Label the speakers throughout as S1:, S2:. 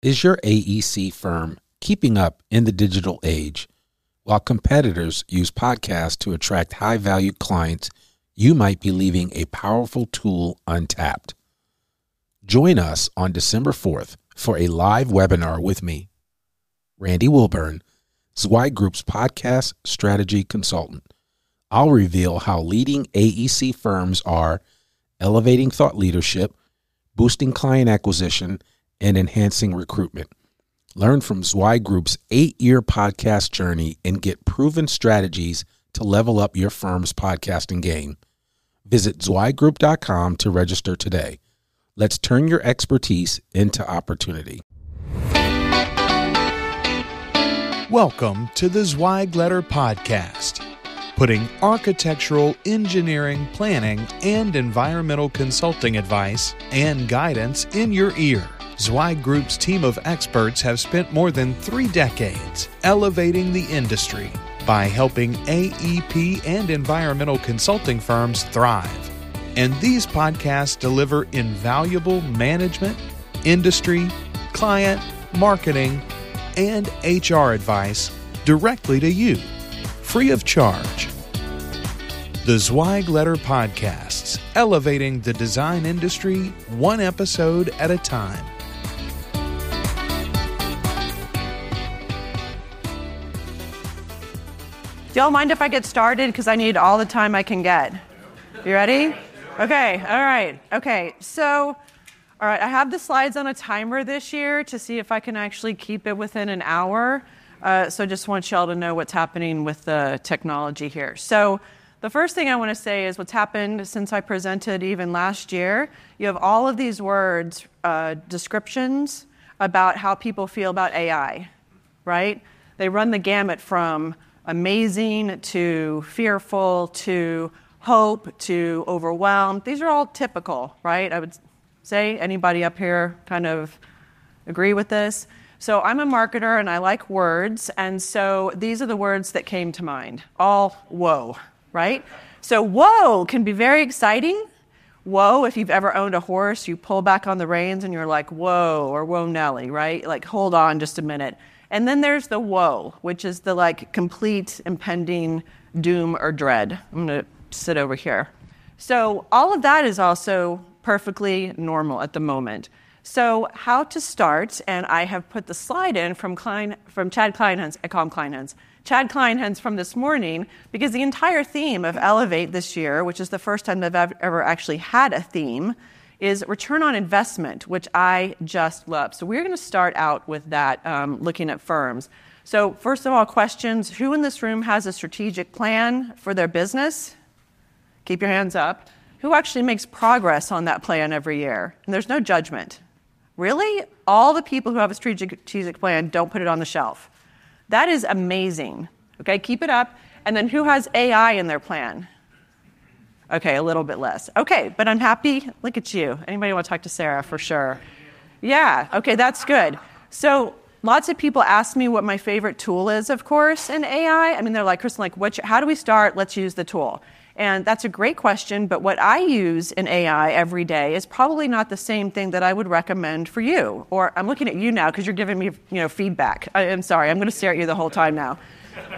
S1: Is your AEC firm keeping up in the digital age? While competitors use podcasts to attract high-value clients, you might be leaving a powerful tool untapped. Join us on December 4th for a live webinar with me, Randy Wilburn, Zweig Group's podcast strategy consultant. I'll reveal how leading AEC firms are elevating thought leadership, boosting client acquisition, and enhancing recruitment. Learn from Zweig Group's 8-year podcast journey and get proven strategies to level up your firm's podcasting game. Visit zweiggroup.com to register today. Let's turn your expertise into opportunity.
S2: Welcome to the Zweig Letter Podcast, putting architectural, engineering, planning, and environmental consulting advice and guidance in your ear. Zweig Group's team of experts have spent more than 3 decades elevating the industry by helping AEP and environmental consulting firms thrive. And these podcasts deliver invaluable management, industry, client, marketing, and HR advice directly to you, free of charge. The Zweig Letter Podcasts, elevating the design industry one episode at a time.
S3: Do y'all mind if I get started? Because I need all the time I can get. You ready? Okay, all right. Okay, so, all right, I have the slides on a timer this year to see if I can actually keep it within an hour. So I just want y'all to know what's happening with the technology here. So the first thing I want to say is what's happened since I presented even last year. You have all of these words, descriptions about how people feel about AI, right? They run the gamut from amazing to fearful to hope to overwhelmed. These are all typical, right? I would say anybody up here kind of agree with this. So I'm a marketer and I like words, and so these are the words that came to mind. All whoa, right? So whoa can be very exciting. Whoa, if you've ever owned a horse, you pull back on the reins and you're like, whoa, or whoa Nelly, right? Like, hold on just a minute. And then there's the woe, which is the like complete impending doom or dread. I'm going to sit over here. So all of that is also perfectly normal at the moment. So how to start, and I have put the slide in from Chad Kleinhans. I call him Kleinhans. Chad Kleinhans from this morning, because the entire theme of Elevate this year, which is the first time I've ever actually had a theme, is return on investment, which I just love. So we're going to start out with that, looking at firms. So first of all, questions. Who in this room has a strategic plan for their business? Keep your hands up. Who actually makes progress on that plan every year? And there's no judgment. Really? All the people who have a strategic plan don't put it on the shelf. That is amazing. Okay, keep it up. And then who has AI in their plan? Okay, a little bit less. Okay, but I'm happy. Look at you. Anybody want to talk to Sarah for sure? Yeah, okay, that's good. So lots of people ask me what my favorite tool is, of course, in AI. I mean, they're like, Kristin, like, how do we start? Let's use the tool. And that's a great question, but what I use in AI every day is probably not the same thing that I would recommend for you. Or I'm looking at you now because you're giving me, feedback. I'm sorry, I'm going to stare at you the whole time now.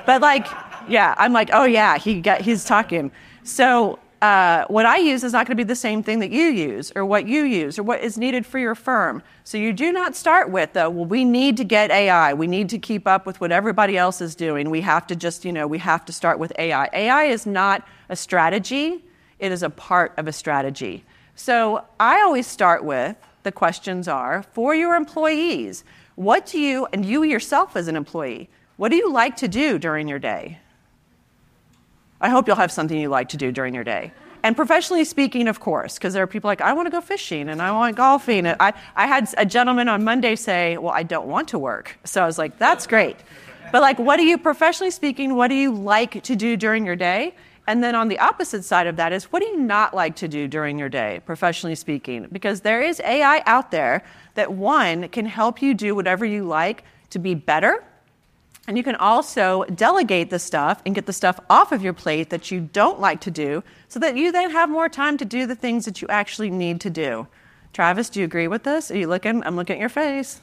S3: But like, yeah, I'm like, oh yeah, he's talking. So what I use is not going to be the same thing that you use or what you use or what is needed for your firm. So you do not start with, well, we need to get AI. We need to keep up with what everybody else is doing. We have to just, we have to start with AI. AI is not a strategy. It is a part of a strategy. So I always start with, the questions are, for your employees, what do you, and you yourself as an employee, what do you like to do during your day? I hope you'll have something you like to do during your day. And professionally speaking, of course, because there are people like, I want to go fishing and I want golfing. And I had a gentleman on Monday say, well, I don't want to work. So I was like, that's great. But like, professionally speaking, what do you like to do during your day? And then on the opposite side of that is, what do you not like to do during your day, professionally speaking? Because there is AI out there that, one, can help you do whatever you like to be better. And you can also delegate the stuff and get the stuff off of your plate that you don't like to do so that you then have more time to do the things that you actually need to do. Travis, do you agree with this? Are you looking? I'm looking at your face.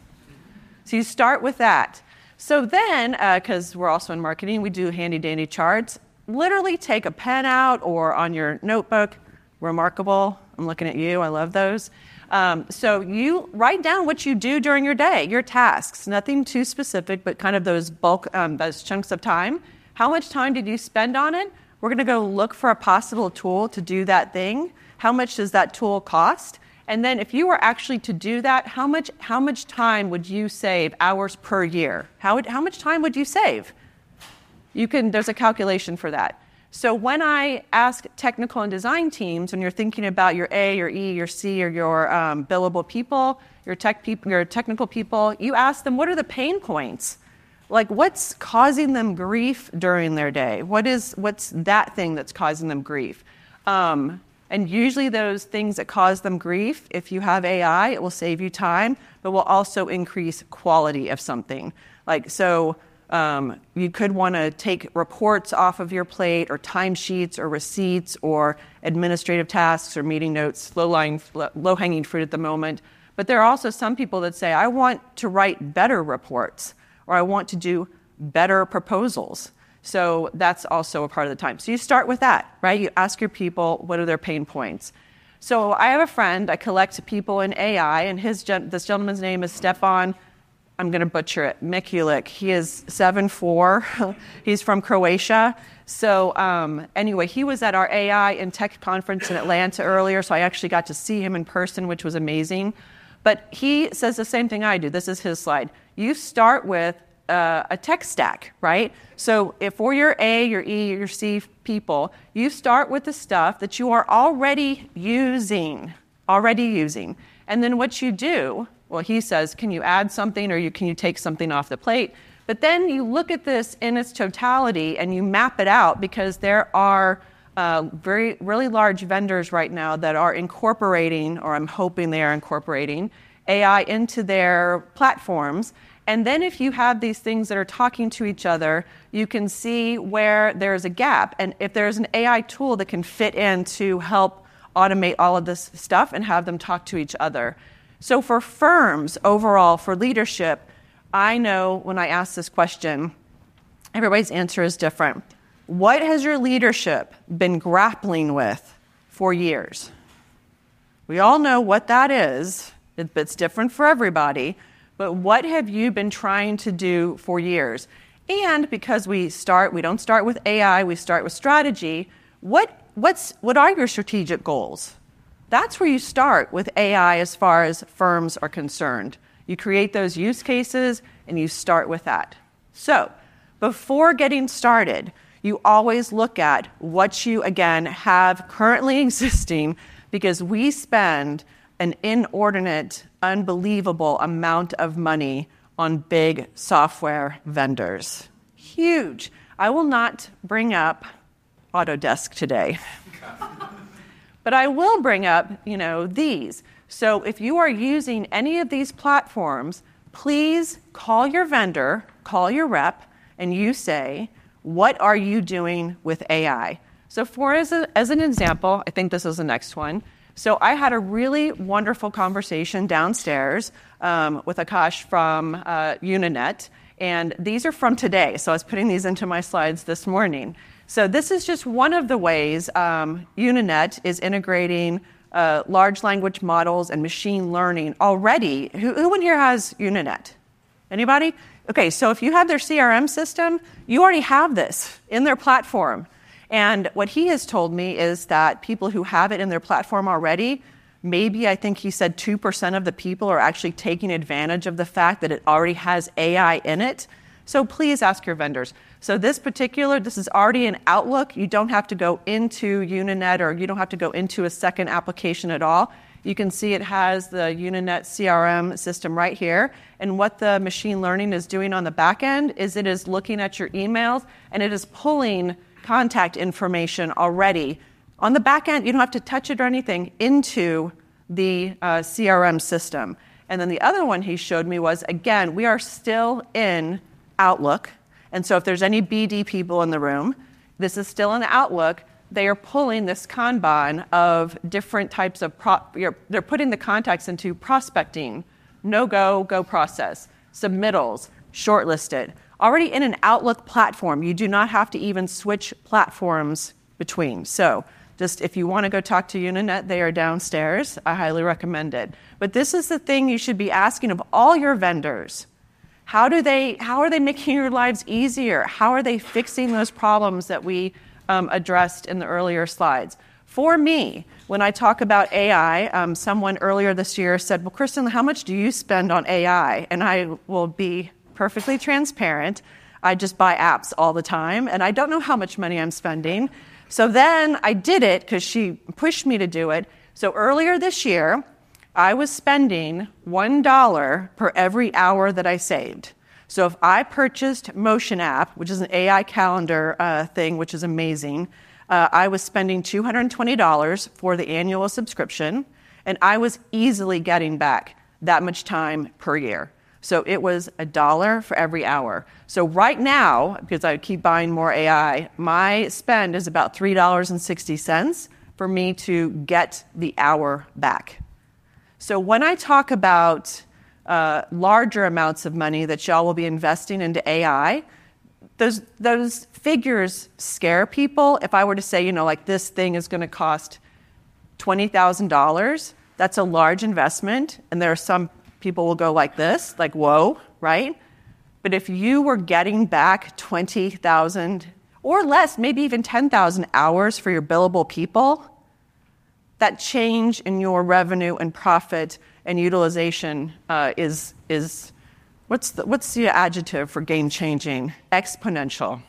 S3: So you start with that. So then, because we're also in marketing, we do handy dandy charts. Literally take a pen out or on your notebook. Remarkable. I'm looking at you. I love those. So you write down what you do during your day, your tasks. Nothing too specific, but kind of those those chunks of time. How much time did you spend on it? We're going to go look for a possible tool to do that thing. How much does that tool cost? And then if you were actually to do that, how much time would you save, hours per year? How much time would you save? There's a calculation for that. So when I ask technical and design teams, when you're thinking about your A, your E, your C, or your billable people, your technical people, you ask them, what are the pain points? Like, what's causing them grief during their day? What's that thing that's causing them grief? And usually those things that cause them grief, if you have AI, it will save you time, but will also increase quality of something. You could want to take reports off of your plate, or timesheets, or receipts, or administrative tasks, or meeting notes, low-hanging fruit at the moment. But there are also some people that say, I want to write better reports, or I want to do better proposals. So that's also a part of the time. So you start with that, right? You ask your people, what are their pain points? So I have a friend, I collect people in AI, and this gentleman's name is Stefan, I'm going to butcher it, Mikulik. He is 7'4". He's from Croatia. So anyway, he was at our AI and tech conference in Atlanta earlier, so I actually got to see him in person, which was amazing. But he says the same thing I do. This is his slide. You start with a tech stack, right? So if for your A, your E, your C people, you start with the stuff that you are already using. And then what you do, well, he says, can you add something, or can you take something off the plate? But then you look at this in its totality and you map it out, because there are really large vendors right now that are incorporating, or I'm hoping they are incorporating, AI into their platforms. And then if you have these things that are talking to each other, you can see where there's a gap. And if there's an AI tool that can fit in to help automate all of this stuff and have them talk to each other. So for firms overall, for leadership, I know when I ask this question, everybody's answer is different. What has your leadership been grappling with for years? We all know what that is. It's different for everybody. But what have you been trying to do for years? And because we don't start with AI, we start with strategy, what are your strategic goals? That's where you start with AI as far as firms are concerned. You create those use cases and you start with that. So before getting started, you always look at what you, again, have currently existing, because we spend an inordinate, unbelievable amount of money on big software vendors. Huge. I will not bring up Autodesk today. But I will bring up, these. So if you are using any of these platforms, please call your vendor, call your rep, and you say, what are you doing with AI? So as an example, I think this is the next one. So I had a really wonderful conversation downstairs with Akash from Uninet, and these are from today. So I was putting these into my slides this morning. So this is just one of the ways Uninet is integrating large language models and machine learning already. Who in here has Uninet? Anybody? Okay, so if you have their CRM system, you already have this in their platform. And what he has told me is that people who have it in their platform already, maybe I think he said 2% of the people are actually taking advantage of the fact that it already has AI in it. So please ask your vendors. So this is already in Outlook. You don't have to go into Uninet, or you don't have to go into a second application at all. You can see it has the Uninet CRM system right here. And what the machine learning is doing on the back end is it is looking at your emails, and it is pulling contact information already. On the back end, you don't have to touch it or anything, into the CRM system. And then the other one he showed me was, again, we are still in Outlook. And so if there's any BD people in the room, this is still in Outlook. They are pulling this Kanban of different types of, they're putting the contacts into prospecting, no-go, go process, submittals, shortlisted. Already in an Outlook platform, you do not have to even switch platforms between. So just if you want to go talk to Uninet, they are downstairs. I highly recommend it. But this is the thing you should be asking of all your vendors. How are they making your lives easier? How are they fixing those problems that we addressed in the earlier slides? For me, when I talk about AI, someone earlier this year said, well, Kristin, how much do you spend on AI? And I will be perfectly transparent. I just buy apps all the time, and I don't know how much money I'm spending. So then I did it because she pushed me to do it. So earlier this year, I was spending $1 per every hour that I saved. So if I purchased Motion app, which is an AI calendar thing, which is amazing, I was spending $220 for the annual subscription, and I was easily getting back that much time per year. So it was $1 for every hour. So right now, because I keep buying more AI, my spend is about $3.60 for me to get the hour back. So when I talk about larger amounts of money that y'all will be investing into AI, those figures scare people. If I were to say, like this thing is going to cost $20,000, that's a large investment, and there are some people will go like this, like, whoa, right? But if you were getting back 20,000 or less, maybe even 10,000 hours for your billable people, that change in your revenue and profit and utilization is what's the adjective for game-changing? Exponential.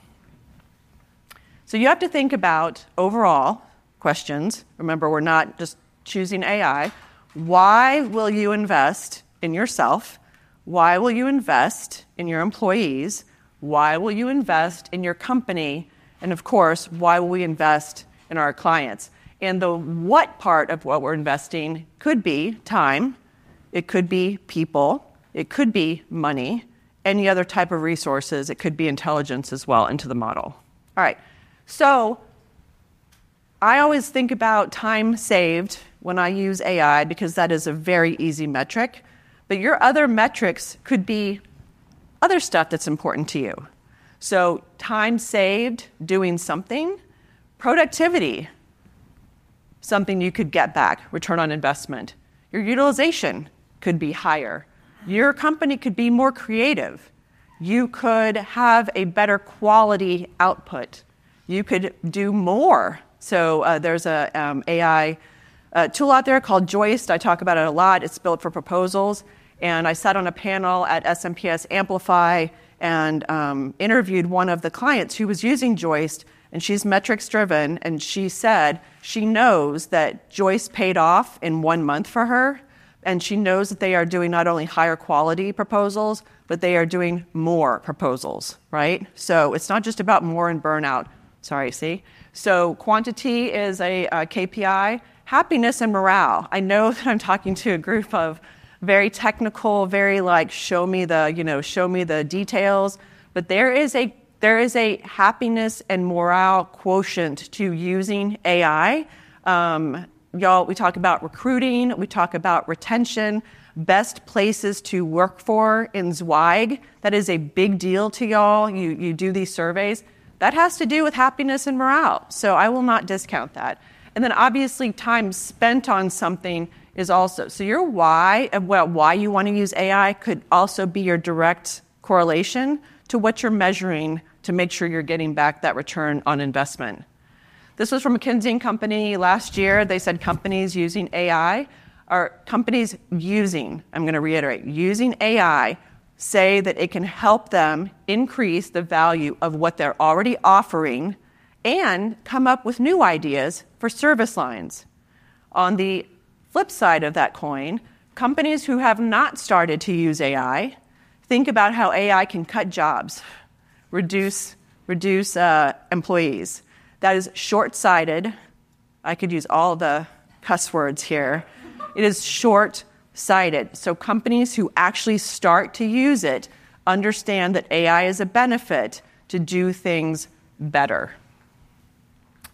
S3: So you have to think about overall questions. Remember, we're not just choosing AI. Why will you invest in yourself? Why will you invest in your employees? Why will you invest in your company? And of course, why will we invest in our clients? And the what part of what we're investing could be time, it could be people, it could be money, any other type of resources, it could be intelligence as well into the model. All right, so I always think about time saved when I use AI because that is a very easy metric. But your other metrics could be other stuff that's important to you. So time saved doing something, productivity, something you could get back, return on investment. Your utilization could be higher. Your company could be more creative. You could have a better quality output. You could do more. So there's a AI tool out there called Joist. I talk about it a lot. It's built for proposals. And I sat on a panel at SMPS Amplify and interviewed one of the clients who was using Joist, and she's metrics driven, and she said she knows that Joist paid off in 1 month for her, and she knows that they are doing not only higher quality proposals, but they are doing more proposals, right? So it's not just about more and burnout. Sorry, see? So quantity is a KPI. Happiness and morale. I know that I'm talking to a group of very technical, very like show me the details. But there is a happiness and morale quotient to using AI. Y'all, we talk about recruiting, we talk about retention, best places to work for in Zweig. That is a big deal to y'all. You do these surveys. That has to do with happiness and morale. So I will not discount that. And then obviously time spent on something is also, so your why you want to use AI could also be your direct correlation to what you're measuring to make sure you're getting back that return on investment. This was from McKinsey & Company last year. They said companies using AI are companies using, I'm going to reiterate, using AI say that it can help them increase the value of what they're already offering and come up with new ideas for service lines. On the flip side of that coin, companies who have not started to use AI think about how AI can cut jobs, reduce employees. That is short-sighted. I could use all the cuss words here. It is short-sighted. So companies who actually start to use it understand that AI is a benefit to do things better.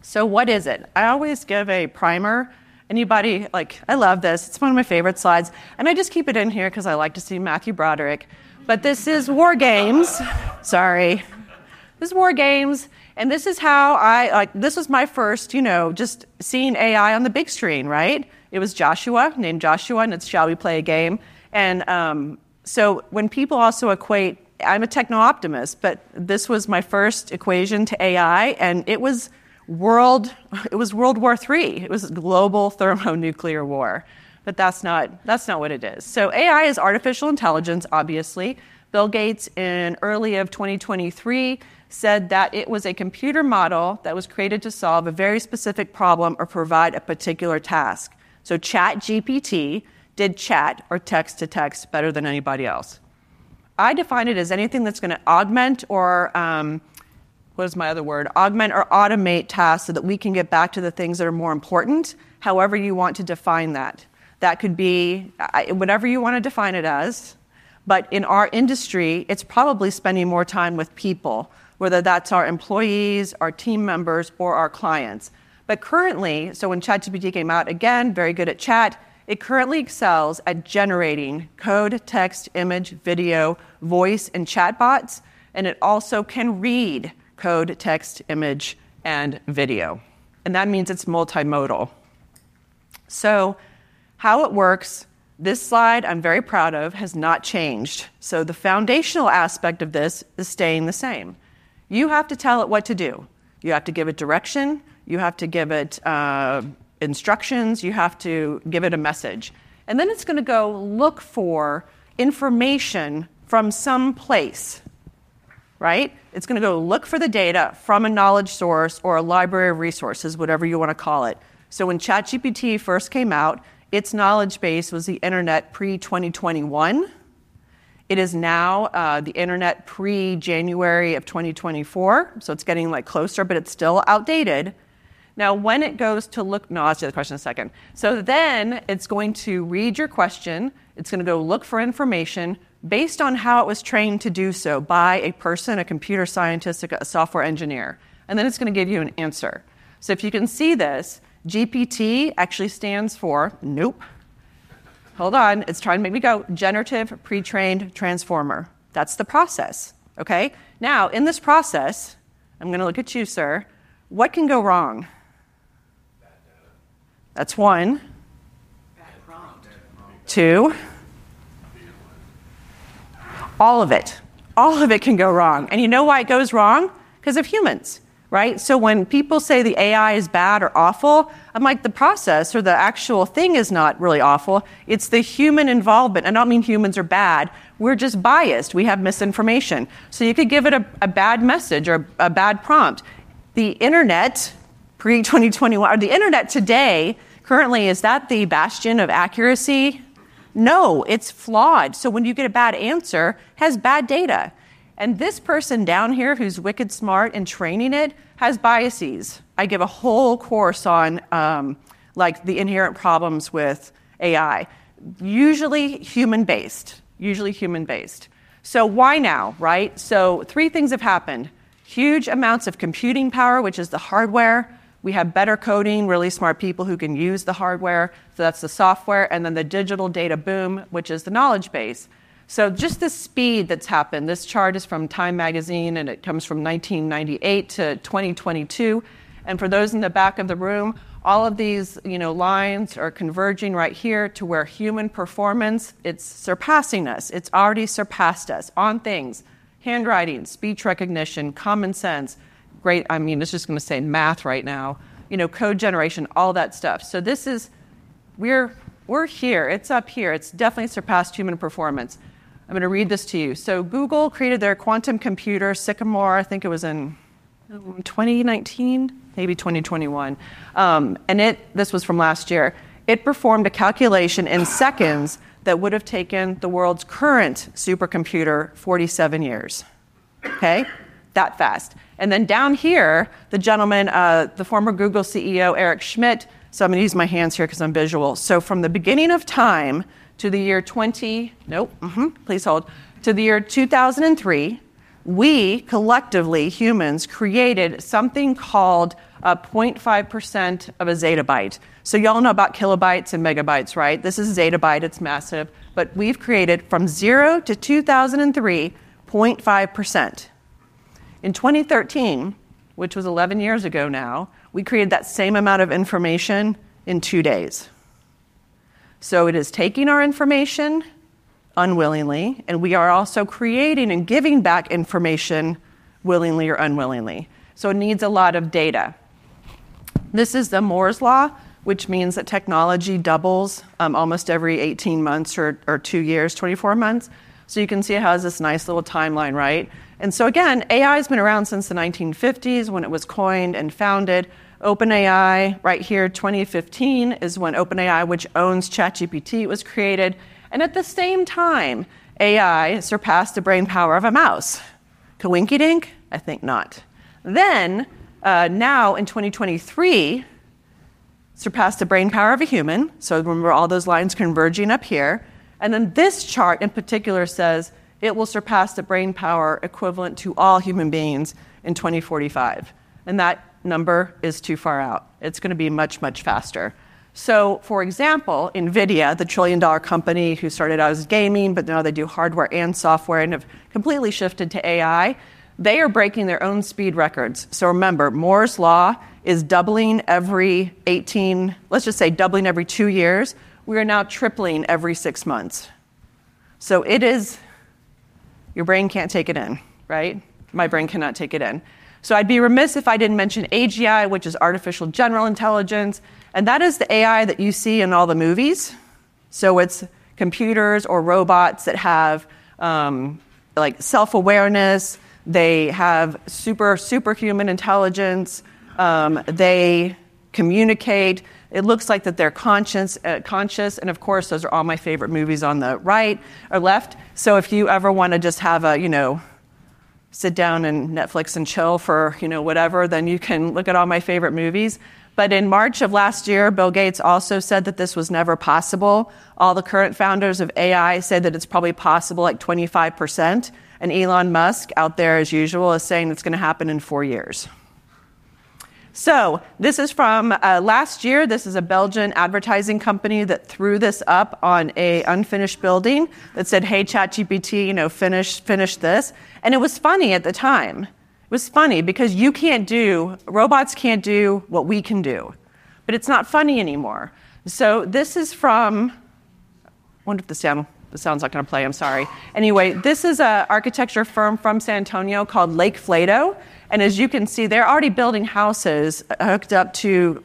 S3: So what is it? I always give a primer. I love this. It's one of my favorite slides. And I just keep it in here because I like to see Matthew Broderick. But this is War Games. Sorry. This is War Games. And this is how this was my first, just seeing AI on the big screen, right? It was Joshua, named Joshua, and it's Shall We Play a Game? And so when people also equate, I'm a techno-optimist, but this was my first equation to AI, and it was World War III. It was global thermonuclear war. But that's not what it is. So AI is artificial intelligence, obviously. Bill Gates in early of 2023 said that it was a computer model that was created to solve a very specific problem or provide a particular task. So ChatGPT did chat or text to text better than anybody else. I define it as anything that's going to augment or augment or automate tasks so that we can get back to the things that are more important, however you want to define that. That could be whatever you want to define it as, but in our industry, it's probably spending more time with people, whether that's our employees, our team members, or our clients. But currently, so when ChatGPT came out, again, very good at chat, it currently excels at generating code, text, image, video, voice, and chatbots, and it also can read code, text, image, and video. And that means it's multimodal. So how it works, this slide I'm very proud of, has not changed. So the foundational aspect of this is staying the same. You have to tell it what to do. You have to give it direction. You have to give it instructions. You have to give it a message. And then it's going to go look for information from some place, right? It's going to go look for the data from a knowledge source or a library of resources, whatever you want to call it. So when ChatGPT first came out, its knowledge base was the internet pre-2021. It is now the internet pre-January of 2024, so it's getting closer, but it's still outdated. Now, when it goes to look, no, I'll ask you the question in a second. So then it's going to read your question. It's going to go look for information based on how it was trained to do so by a person, a computer scientist, a software engineer. And then it's going to give you an answer. So if you can see this, GPT actually stands for, nope. Hold on, it's trying to make me go, generative pre-trained transformer. That's the process, okay? Now, in this process, I'm going to look at you, sir. What can go wrong? That's one. Two. All of it. All of it can go wrong. And you know why it goes wrong? Because of humans, right? So when people say the AI is bad or awful, I'm like, the process or the actual thing is not really awful. It's the human involvement. I don't mean humans are bad. We're just biased. We have misinformation. So you could give it a bad message or a bad prompt. The internet, pre-2021, or the internet today, currently, is that the bastion of accuracy? No, it's flawed. So when you get a bad answer, it has bad data. And this person down here who's wicked smart and training it has biases. I give a whole course on the inherent problems with AI, usually human-based. So why now, right? So 3 things have happened. Huge amounts of computing power, which is the hardware. We have better coding, really smart people who can use the hardware. So that's the software. And then the digital data boom, which is the knowledge base. So just the speed that's happened. This chart is from Time magazine, and it comes from 1998 to 2022. And for those in the back of the room, all of these lines are converging right here to where human performance, it's surpassing us. It's already surpassed us on things. Handwriting, speech recognition, common sense. Great, it's just going to say math right now. Code generation, all that stuff. So this is, we're here. It's up here. It's definitely surpassed human performance. I'm going to read this to you. So Google created their quantum computer, Sycamore, I think it was in 2019, maybe 2021. And this was from last year. It performed a calculation in seconds that would have taken the world's current supercomputer 47 years. Okay? That fast. And then down here, the gentleman, the former Google CEO, Eric Schmidt, so I'm going to use my hands here because I'm visual. So from the beginning of time to the year to the year 2003, we collectively, humans, created something called 0.5% of a zettabyte. So y'all know about kilobytes and megabytes, right? This is zettabyte, it's massive. But we've created from 0 to 2003, 0.5%. In 2013, which was 11 years ago now, we created that same amount of information in 2 days. So it is taking our information unwillingly, and we are also creating and giving back information willingly or unwillingly. So it needs a lot of data. This is the Moore's Law, which means that technology doubles almost every 18 months or 2 years, 24 months. So you can see it has this nice little timeline, right? And so again, AI has been around since the 1950s when it was coined and founded. OpenAI, right here, 2015, is when OpenAI, which owns ChatGPT, was created. And at the same time, AI surpassed the brain power of a mouse. Coinkydink? I think not. Then, now in 2023, surpassed the brain power of a human. So remember all those lines converging up here. And then this chart in particular says it will surpass the brain power equivalent to all human beings in 2045. And that number is too far out. It's going to be much, much faster. So, for example, NVIDIA, the trillion-dollar company who started out as gaming, but now they do hardware and software and have completely shifted to AI, they are breaking their own speed records. So remember, Moore's Law is doubling every 18, let's just say doubling every 2 years. We are now tripling every 6 months. So it is, your brain can't take it in, right? My brain cannot take it in. So I'd be remiss if I didn't mention AGI, which is artificial general intelligence. And that is the AI that you see in all the movies. So it's computers or robots that have like self-awareness. They have superhuman intelligence. They communicate. It looks like that they're conscious. And of course, those are all my favorite movies on the right or left. So if you ever want to just have a, sit down and Netflix and chill for, whatever, then you can look at all my favorite movies. But in March of last year, Bill Gates also said that this was never possible. All the current founders of AI say that it's probably possible, like 25%. And Elon Musk, out there as usual, is saying it's going to happen in 4 years. So this is from last year. This is a Belgian advertising company that threw this up on a unfinished building that said, hey, ChatGPT, finish this. And it was funny at the time. It was funny because robots can't do what we can do. But it's not funny anymore. So this is from, I wonder if the sound's not going to play, I'm sorry. Anyway, this is an architecture firm from San Antonio called Lake Flato. And as you can see, they're already building houses hooked up to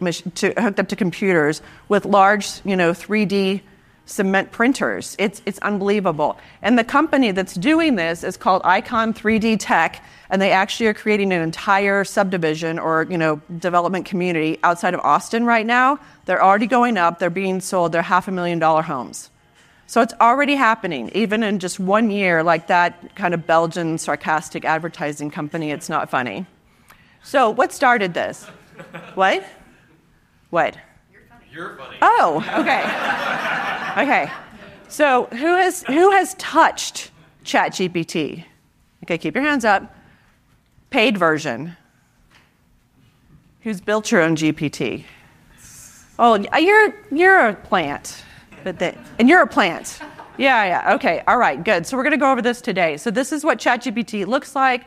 S3: computers with large, 3D cement printers. It's unbelievable. And the company that's doing this is called Icon 3D Tech, and they actually are creating an entire subdivision or, development community outside of Austin right now. They're already going up. They're being sold. They're $500,000 homes. So it's already happening, even in just 1 year, like that kind of Belgian sarcastic advertising company. It's not funny. So what started this? What? What?
S4: You're funny.
S3: Oh, okay. Okay. So who has touched ChatGPT? Okay, keep your hands up. Paid version. Who's built your own GPT? Oh, you're a plant. And you're a plant. Yeah. Okay. All right. Good. So we're going to go over this today. So this is what ChatGPT looks like.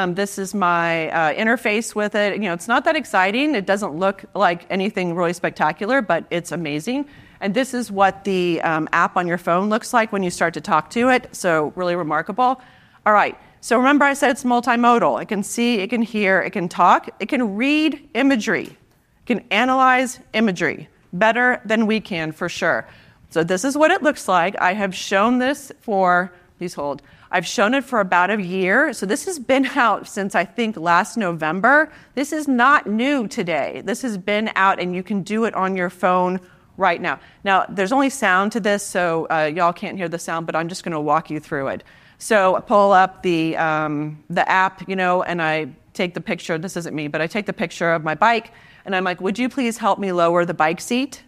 S3: This is my interface with it. It's not that exciting. It doesn't look like anything really spectacular, but it's amazing. And this is what the app on your phone looks like when you start to talk to it. So really remarkable. All right. So remember I said it's multimodal. It can see, it can hear, it can talk, it can read imagery, it can analyze imagery better than we can for sure. So this is what it looks like. I have shown this I've shown it for about a year. So this has been out since I think last November. This is not new today. This has been out and you can do it on your phone right now. Now, there's only sound to this, so y'all can't hear the sound, but I'm just going to walk you through it. So I pull up the app, and I take the picture. This isn't me, but I take the picture of my bike and I'm like, would you please help me lower the bike seat?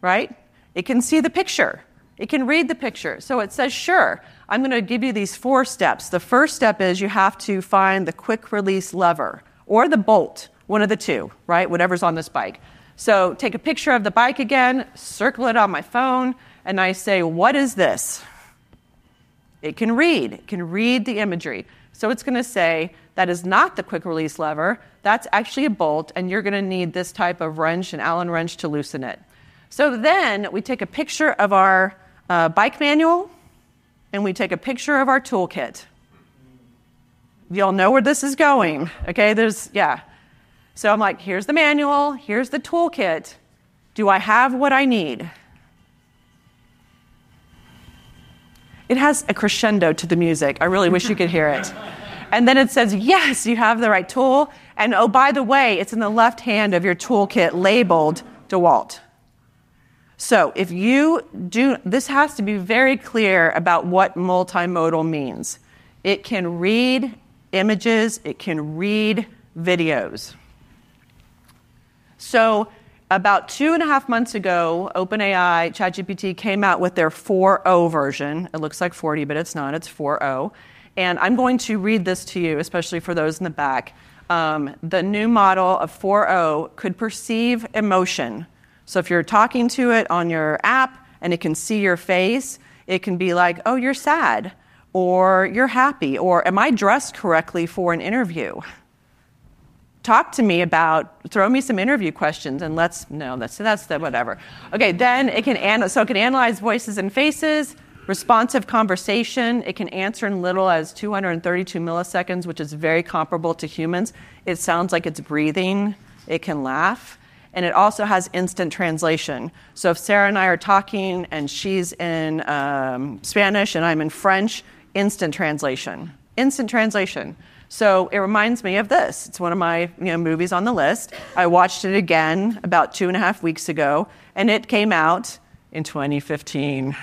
S3: Right? It can see the picture. It can read the picture. So it says, sure. I'm going to give you these 4 steps. The first step is you have to find the quick release lever or the bolt, one of the two, right? Whatever's on this bike. So take a picture of the bike again, circle it on my phone, and I say, what is this? It can read the imagery. So it's going to say, that is not the quick release lever, that's actually a bolt, and you're going to need this type of wrench, an Allen wrench, to loosen it. So then we take a picture of our bike manual, and we take a picture of our toolkit. Y'all know where this is going, okay? So I'm like, here's the manual, here's the toolkit. Do I have what I need? It has a crescendo to the music. I really wish you could hear it. And then it says, yes, you have the right tool. And oh, by the way, it's in the left hand of your toolkit labeled DeWalt. So if you do, this has to be very clear about what multimodal means. It can read images, it can read videos. So about 2.5 months ago, OpenAI, ChatGPT came out with their 4.0 version. It looks like 40, but it's not, it's 4.0. And I'm going to read this to you, especially for those in the back. The new model of 4.0 could perceive emotion. So if you're talking to it on your app and it can see your face, it can be like, oh, you're sad, or you're happy, or am I dressed correctly for an interview? Talk to me about, throw me some interview questions, and that's the whatever. Okay, then it can analyze voices and faces, responsive conversation. It can answer in little as 232 milliseconds, which is very comparable to humans. It sounds like it's breathing. It can laugh. And it also has instant translation. So if Sarah and I are talking and she's in Spanish and I'm in French, instant translation. Instant translation. So it reminds me of this. It's one of my movies on the list. I watched it again about 2.5 weeks ago, and it came out in 2015.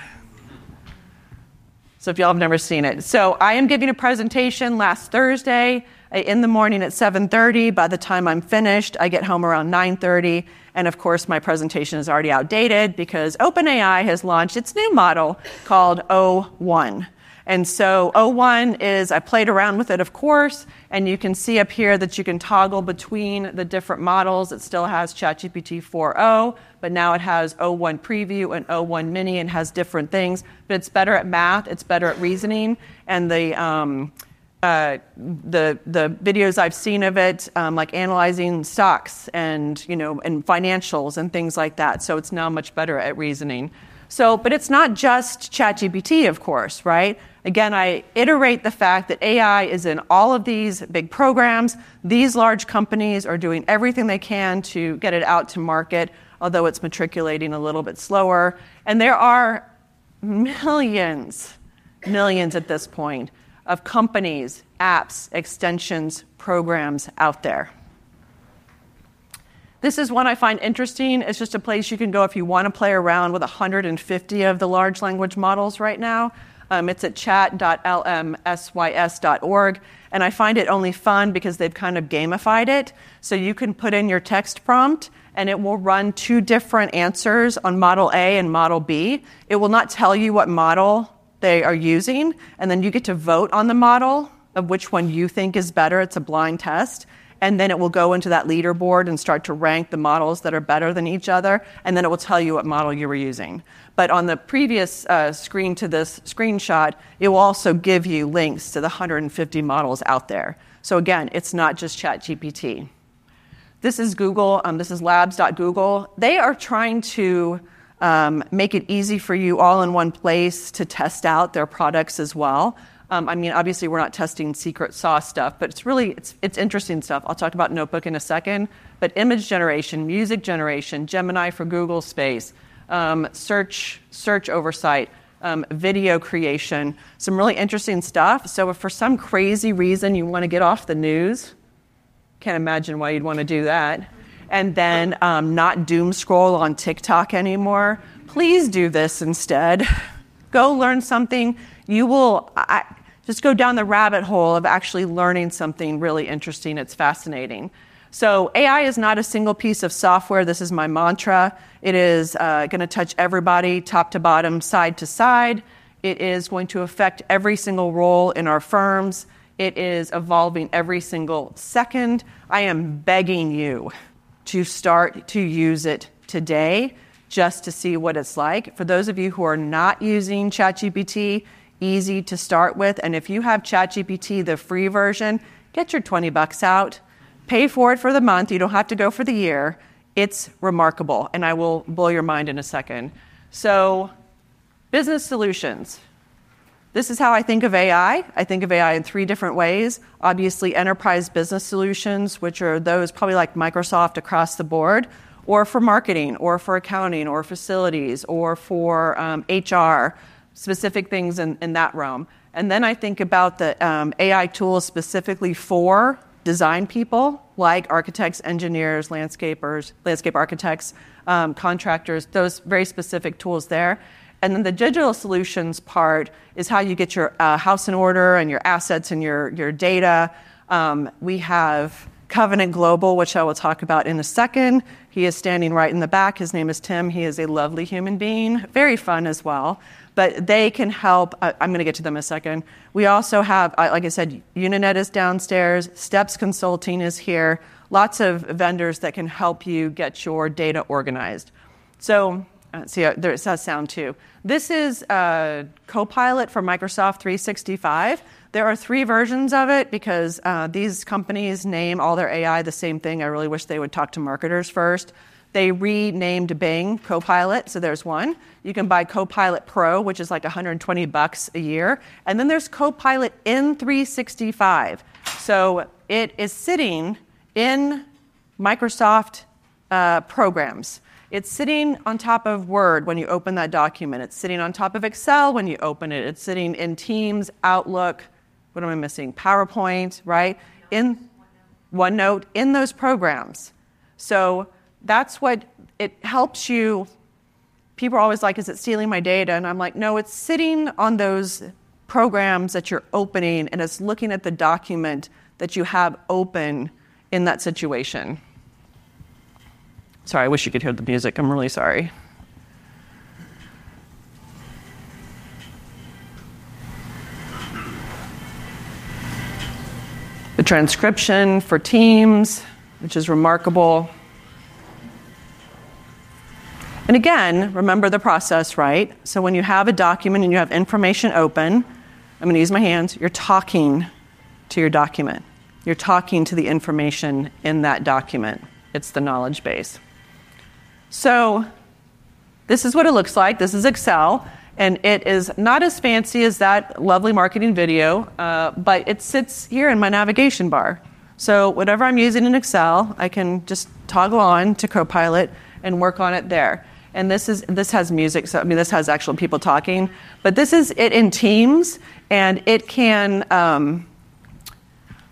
S3: So if y'all have never seen it. So I am giving a presentation last Thursday in the morning at 7:30. By the time I'm finished, I get home around 9:30. And of course, my presentation is already outdated because OpenAI has launched its new model called O1. And so O1 is, I played around with it, of course, and you can see up here that you can toggle between the different models. It still has ChatGPT 4.0, but now it has O1 Preview and O1 Mini and has different things. But it's better at math, it's better at reasoning, and the videos I've seen of it, like analyzing stocks and and financials and things like that. So it's now much better at reasoning. So, but it's not just ChatGPT, of course, right? Again, I iterate the fact that AI is in all of these big programs. These large companies are doing everything they can to get it out to market, although it's matriculating a little bit slower. And there are millions at this point, of companies, apps, extensions, programs out there. This is one I find interesting. It's just a place you can go if you want to play around with 150 of the large language models right now. It's at chat.lmsys.org, and I find it only fun because they've kind of gamified it. So you can put in your text prompt, and it will run 2 different answers on Model A and Model B. It will not tell you what model they are using, and then you get to vote on the model of which one you think is better. It's a blind test. And then it will go into that leaderboard and start to rank the models that are better than each other, and then it will tell you what model you were using. But on the previous screen to this screenshot, it will also give you links to the 150 models out there. So again, it's not just ChatGPT. This is Google. This is labs.google. They are trying to make it easy for you all in one place to test out their products as well. Obviously, we're not testing secret sauce stuff, but it's interesting stuff. I'll talk about Notebook in a second. But image generation, music generation, Gemini for Google Space, search oversight, video creation, some really interesting stuff. So if for some crazy reason you want to get off the news, can't imagine why you'd want to do that, and then not doom scroll on TikTok anymore, please do this instead. Go learn something. You will just go down the rabbit hole of actually learning something really interesting. It's fascinating. So AI is not a single piece of software. This is my mantra. It is going to touch everybody, top to bottom, side to side. It is going to affect every single role in our firms. It is evolving every single second. I am begging you to start to use it today just to see what it's like. For those of you who are not using ChatGPT, easy to start with. And if you have ChatGPT, the free version, get your $20 out. Pay for it for the month. You don't have to go for the year. It's remarkable. And I will blow your mind in a second. So, business solutions. This is how I think of AI. I think of AI in 3 different ways. Obviously, enterprise business solutions, which are those probably like Microsoft across the board, or for marketing, or for accounting, or facilities, or for HR, specific things in that realm. And then I think about the AI tools specifically for design people, like architects, engineers, landscape architects, contractors, those very specific tools there. And then the digital solutions part is how you get your house in order and your assets and your data. We have Covenant Global, which I will talk about in a second. He is standing right in the back. His name is Tim. He is a lovely human being, very fun as well. But they can help. I'm going to get to them in a second. We also have, like I said, Uninet is downstairs. Steps Consulting is here. Lots of vendors that can help you get your data organized. So, see, there it says sound too. This is Copilot for Microsoft 365. There are 3 versions of it because these companies name all their AI the same thing. I really wish they would talk to marketers first. They renamed Bing Copilot, so there's one. You can buy Copilot Pro, which is like $120 a year. And then there's Copilot in 365. So it is sitting in Microsoft programs. It's sitting on top of Word when you open that document. It's sitting on top of Excel when you open it. It's sitting in Teams, Outlook, what am I missing? PowerPoint, right? In OneNote, in those programs. So that's what it helps you. People are always like, is it stealing my data? And I'm like, no, it's sitting on those programs that you're opening, and it's looking at the document that you have open in that situation. Sorry, I wish you could hear the music. I'm really sorry. The transcription for Teams, which is remarkable. And again, remember the process, right? So when you have a document and you have information open, I'm going to use my hands, you're talking to your document. You're talking to the information in that document. It's the knowledge base. So this is what it looks like. This is Excel, and it is not as fancy as that lovely marketing video, but it sits here in my navigation bar. So whatever I'm using in Excel, I can just toggle on to Copilot and work on it there. And this has music, so I mean this has actual people talking, but this is it in Teams, and it can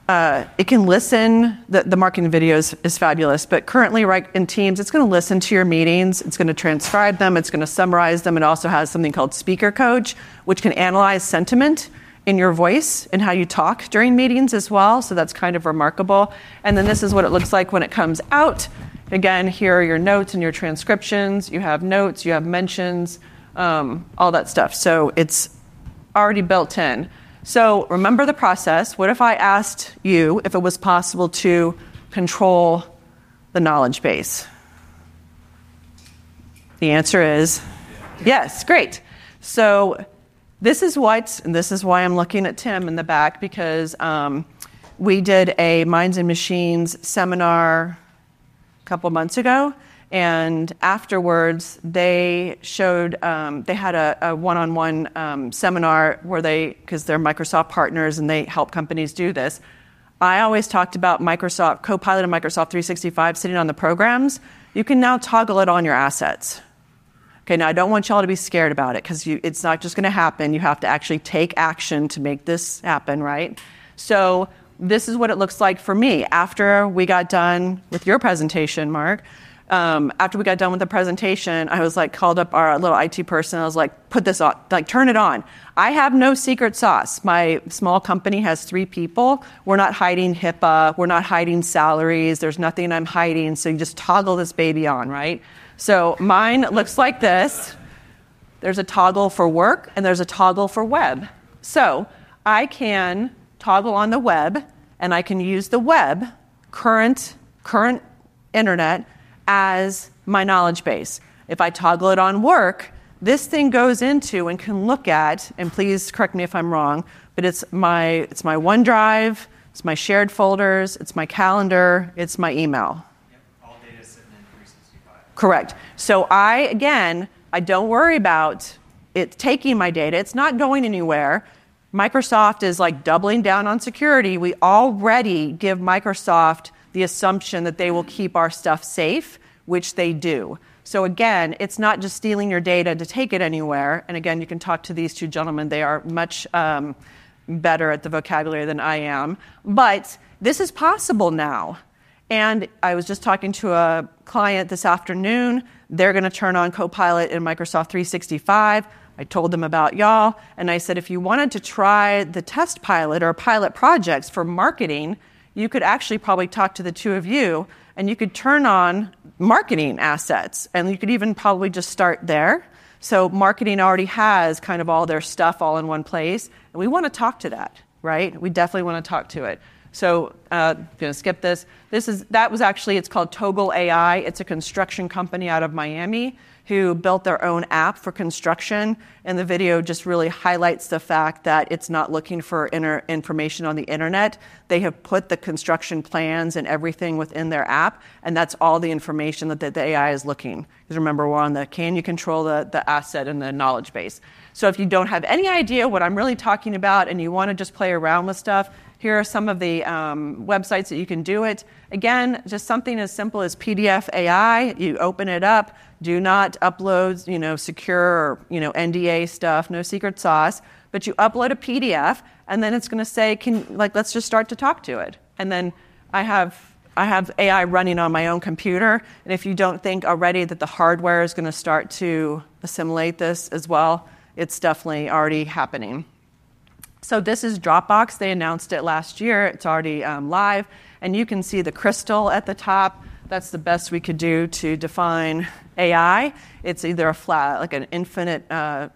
S3: listen. The marketing video is fabulous, but currently, right in Teams, it's going to listen to your meetings. It's going to transcribe them. It's going to summarize them. It also has something called Speaker Coach, which can analyze sentiment in your voice and how you talk during meetings as well. So that's kind of remarkable. And then this is what it looks like when it comes out. Again, here are your notes and your transcriptions. You have notes, you have mentions, all that stuff. So it's already built in. So remember the process. What if I asked you if it was possible to control the knowledge base? The answer is yes, great. So this is why I'm looking at Tim in the back, because we did a Minds and Machines seminar couple months ago, and afterwards they showed they had a one-on-one seminar where because they're Microsoft partners and they help companies do this. I always talked about Microsoft Copilot and Microsoft 365 sitting on the programs. You can now toggle it on your assets. Okay, now I don't want y'all to be scared about it, because it's not just going to happen. You have to actually take action to make this happen, right? So this is what it looks like for me after we got done with your presentation, Mark. After we got done with the presentation, I was like, called up our little IT person. I was like, put this on, like, turn it on. I have no secret sauce. My small company has 3 people. We're not hiding HIPAA. We're not hiding salaries. There's nothing I'm hiding. So you just toggle this baby on, right? So mine looks like this. There's a toggle for work, and there's a toggle for web. So I can toggle on the web, and I can use the web, current internet, as my knowledge base. If I toggle it on work, this thing goes into and can look at, and please correct me if I'm wrong, but it's my OneDrive, it's my shared folders, it's my calendar, it's my email.
S4: Yep, all data sitting in 365.
S3: Correct. So I don't worry about it taking my data. It's not going anywhere. Microsoft is like doubling down on security. We already give Microsoft the assumption that they will keep our stuff safe, which they do. So again, it's not just stealing your data to take it anywhere. And again, you can talk to these two gentlemen. They are much better at the vocabulary than I am. But this is possible now. And I was just talking to a client this afternoon. They're going to turn on Copilot in Microsoft 365. I told them about y'all, and I said, if you wanted to try the test pilot or pilot projects for marketing, you could actually probably talk to the two of you, and you could turn on marketing assets, and you could even probably just start there. So marketing already has kind of all their stuff all in one place, and we want to talk to that, right? We definitely want to talk to it. So I'm going to skip this. It's called Toggle AI. It's a construction company out of Miami who built their own app for construction. And the video just really highlights the fact that it's not looking for information on the internet. They have put the construction plans and everything within their app, and that's all the information that the AI is looking. Because remember, we're on can you control the asset and the knowledge base? So if you don't have any idea what I'm really talking about and you want to just play around with stuff, here are some of the websites that you can do it. Again, just something as simple as PDF AI. You open it up. Do not upload, secure or, NDA stuff. No secret sauce. But you upload a PDF, and then it's going to say, let's just start to talk to it. And then I have AI running on my own computer. And if you don't think already that the hardware is going to start to assimilate this as well, it's definitely already happening. So this is Dropbox. They announced it last year. It's already live. And you can see the crystal at the top. That's the best we could do to define AI. It's either a flat, like an infinite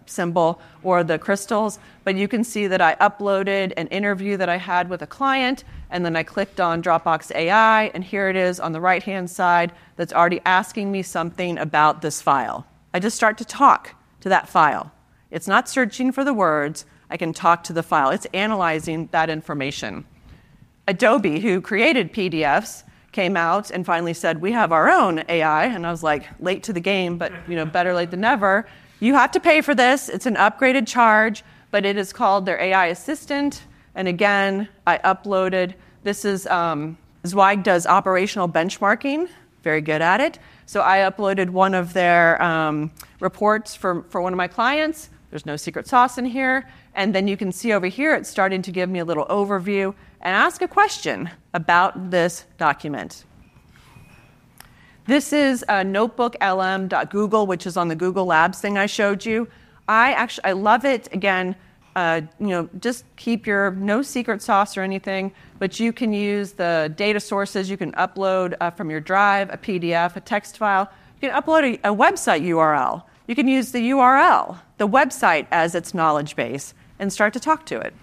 S3: symbol, or the crystals. But you can see that I uploaded an interview that I had with a client, and then I clicked on Dropbox AI, and here it is on the right-hand side that's already asking me something about this file. I just start to talk to that file. It's not searching for the words. I can talk to the file. It's analyzing that information. Adobe, who created PDFs, came out and finally said, we have our own AI. And I was like, late to the game, but better late than never. You have to pay for this. It's an upgraded charge, but it is called their AI assistant. And again, I uploaded. This is Zweig does operational benchmarking. Very good at it. So I uploaded one of their reports for one of my clients. There's no secret sauce in here. And then you can see over here, it's starting to give me a little overview and ask a question about this document. This is notebooklm.google, which is on the Google Labs thing I showed you. I love it. Again, just keep your no secret sauce or anything, but you can use the data sources. You can upload from your drive, a PDF, a text file. You can upload a website URL. You can use the URL, the website, as its knowledge base and start to talk to it.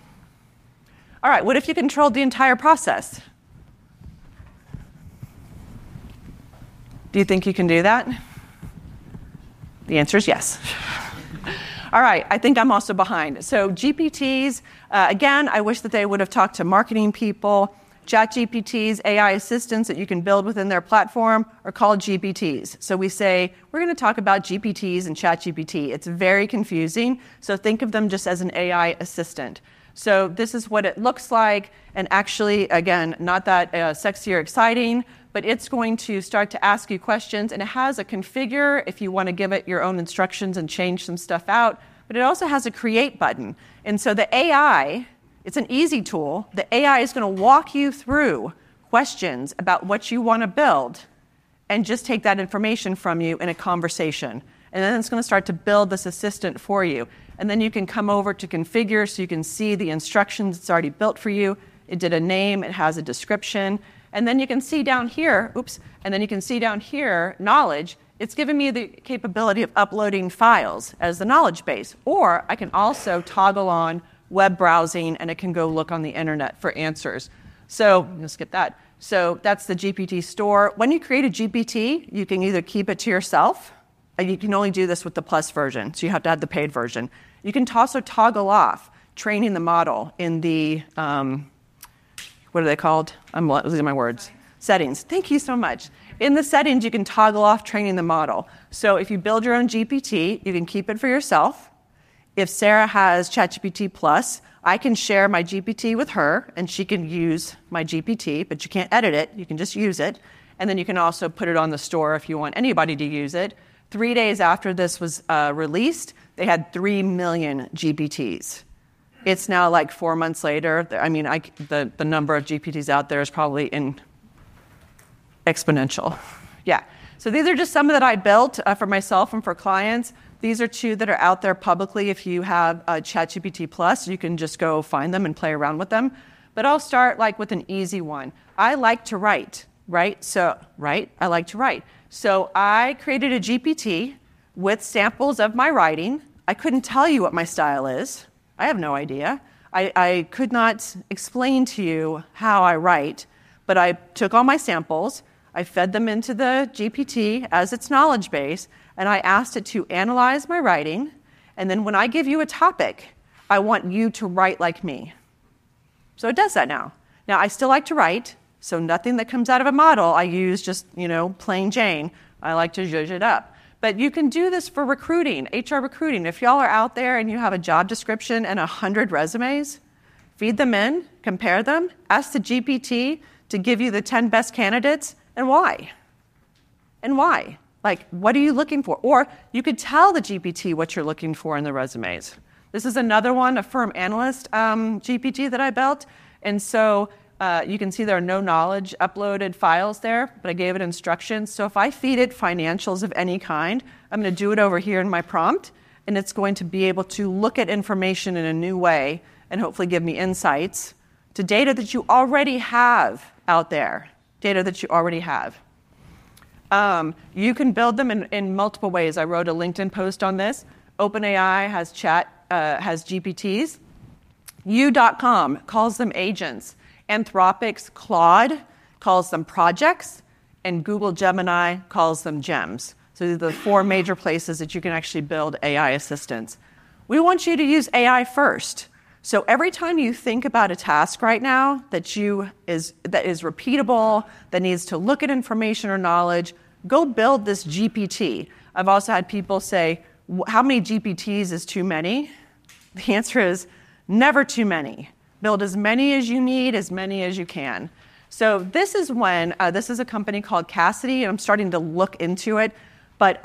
S3: All right, what if you controlled the entire process? Do you think you can do that? The answer is yes. All right, I think I'm also behind. So GPTs, again, I wish that they would have talked to marketing people. ChatGPTs, AI assistants that you can build within their platform are called GPTs. So we say, we're going to talk about GPTs and ChatGPT. It's very confusing, so think of them just as an AI assistant. So this is what it looks like, and actually, again, not that sexy or exciting, but it's going to start to ask you questions, and it has a configure if you want to give it your own instructions and change some stuff out, but it also has a create button. And so the AI, it's an easy tool. The AI is going to walk you through questions about what you want to build and just take that information from you in a conversation. And then it's going to start to build this assistant for you. And then you can come over to configure so you can see the instructions it's already built for you. It did a name, it has a description. And then you can see down here, knowledge. it's given me the capability of uploading files as the knowledge base. Or I can also toggle on web browsing, and it can go look on the internet for answers. So I'm going to skip that. So that's the GPT store. When you create a GPT, you can either keep it to yourself, and you can only do this with the plus version, so you have to have the paid version. You can also toggle off training the model in the, what are they called? I'm losing my words. Settings. Thank you so much. In the settings, you can toggle off training the model. So if you build your own GPT, you can keep it for yourself. If Sarah has ChatGPT Plus, I can share my GPT with her, and she can use my GPT, but you can't edit it. You can just use it. And then you can also put it on the store if you want anybody to use it. 3 days after this was released, they had 3 million GPTs. It's now like 4 months later. I mean, the number of GPTs out there is probably exponential. Yeah. So these are just some that I built for myself and for clients. These are 2 that are out there publicly. If you have ChatGPT Plus, you can just go find them and play around with them. But I'll start with an easy one. I like to write, right? I like to write. So I created a GPT with samples of my writing. I couldn't tell you what my style is. I have no idea. I could not explain to you how I write, but I took all my samples, I fed them into the GPT as its knowledge base, and I asked it to analyze my writing, and then when I give you a topic, I want you to write like me. So it does that now. Now, I still like to write, so nothing that comes out of a model I use just, plain Jane. I like to zhuzh it up. But you can do this for recruiting, HR recruiting. If y'all are out there and you have a job description and 100 resumes, feed them in, compare them, ask the GPT to give you the 10 best candidates, and why? And why? What are you looking for? Or you could tell the GPT what you're looking for in the resumes. This is another one, a firm analyst GPT that I built. And so you can see there are no knowledge uploaded files there, but I gave it instructions. So if I feed it financials of any kind, I'm going to do it over here in my prompt, and it's going to be able to look at information in a new way and hopefully give me insights to data that you already have out there, data that you already have. You can build them in multiple ways. I wrote a LinkedIn post on this. OpenAI has GPTs. U.com calls them agents. Anthropic's Claude calls them projects, and Google Gemini calls them gems. So these are the 4 major places that you can actually build AI assistants. We want you to use AI first. So every time you think about a task right now that is repeatable, that needs to look at information or knowledge, go build this GPT. I've also had people say, how many GPTs is too many? The answer is never too many. Build as many as you need, as many as you can. So this is when, this is a company called Cassidy, and I'm starting to look into it. But